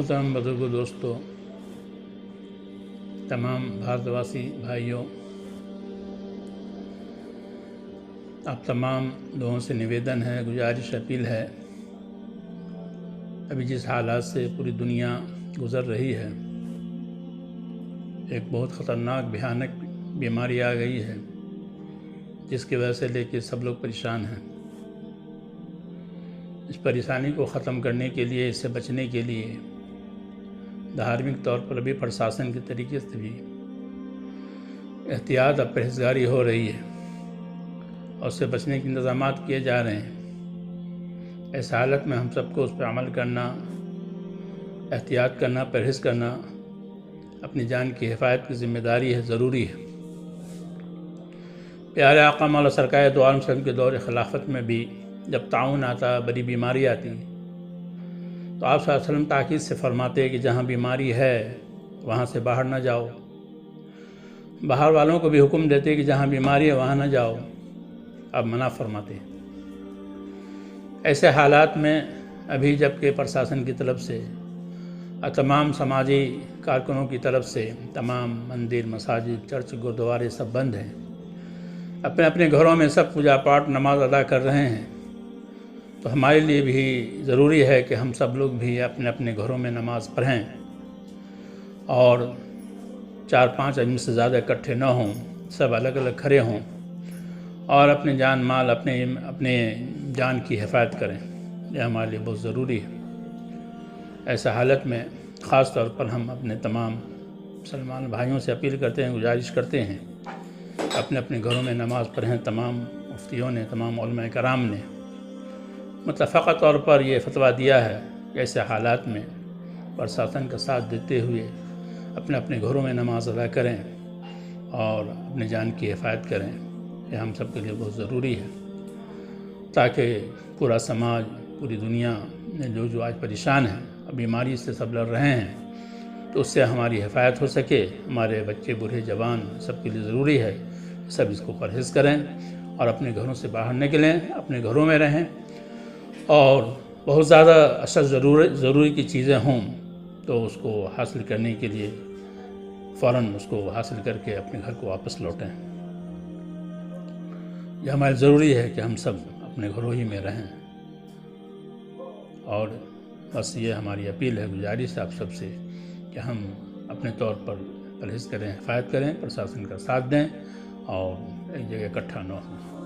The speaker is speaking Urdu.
محترم بزرگوں، دوستوں، تمام بھارتواسی بھائیوں، آپ تمام لوگوں سے نویدن ہے، گزارش اپیل ہے، ابھی جس حالات سے پوری دنیا گزر رہی ہے، ایک بہت خطرناک بھیانک بیماری آ گئی ہے جس کی وجہ سے لے کے سب لوگ پریشان ہیں۔ اس پریشانی کو ختم کرنے کے لیے، اس سے بچنے کے لیے دھارمک طور پر بھی پرشاسن کے طریقے سے بھی احتیاط اور پرہیزگاری ہو رہی ہے اور اس سے بچنے کے انتظامات کیے جا رہے ہیں۔ اس حالت میں ہم سب کو اس پہ عمل کرنا، احتیاط کرنا، پرہیز کرنا، اپنی جان کی حفاظت کی ذمہ داری ہے، ضروری ہے۔ پیارے آقا مولا سرکار دو عالم وسلم کے دور خلافت میں بھی جب طاعون آتا، بڑی بیماری آتی، تو آپ صلی اللہ علیہ وسلم تاکید سے فرماتے کہ جہاں بیماری ہے وہاں سے باہر نہ جاؤ۔ باہر والوں کو بھی حکم دیتے کہ جہاں بیماری ہے وہاں نہ جاؤ، آپ منع فرماتے۔ ایسے حالات میں ابھی جبکہ پرشاسن کی طرف سے اور تمام سماجی کارکنوں کی طرف سے تمام مندر، مساجد، چرچ، گردوارے سب بند ہیں، اپنے اپنے گھروں میں سب پوجا پاٹ نماز ادا کر رہے ہیں، تو ہمارے لیے بھی ضروری ہے کہ ہم سب لوگ بھی اپنے اپنے گھروں میں نماز پڑھیں اور 4-5 آدمی سے زیادہ اکٹھے نہ ہوں، سب الگ الگ کھڑے ہوں اور اپنے جان مال، اپنے جان کی حفاظت کریں۔ یہ ہمارے لیے بہت ضروری ہے۔ ایسا حالت میں خاص طور پر ہم اپنے تمام مسلمان بھائیوں سے اپیل کرتے ہیں، گزارش کرتے ہیں، اپنے اپنے گھروں میں نماز پڑھیں۔ تمام مفتیوں نے، تمام علماء کرام نے متفقہ طور پر یہ فتویٰ دیا ہے کہ ایسے حالات میں پرشاسن کا ساتھ دیتے ہوئے اپنے اپنے گھروں میں نماز ادا کریں اور اپنے جان کی حفاظت کریں۔ یہ ہم سب کے لیے بہت ضروری ہے تاکہ پورا سماج، پوری دنیا میں جو آج پریشان ہیں، بیماری سے سب لڑ رہے ہیں، تو اس سے ہماری حفاظت ہو سکے۔ ہمارے بچے، بوڑھے، جوان سب کے لیے ضروری ہے سب اس کو پرہیز کریں اور اپنے گھروں سے باہر نکلیں، اپنے گھروں میں رہیں، اور بہت زیادہ اشد ضروری کی چیزیں ہوں تو اس کو حاصل کرنے کے لیے فوراً اس کو حاصل کر کے اپنے گھر کو واپس لوٹیں۔ یہ ہمارے ضروری ہے کہ ہم سب اپنے گھروں ہی میں رہیں، اور بس یہ ہماری اپیل ہے، گزارش ہے آپ سب سے کہ ہم اپنے طور پر پرہیز کریں، حفاظت کریں، پرشاسن کا ساتھ دیں اور ایک جگہ اکٹھا نہ ہوں۔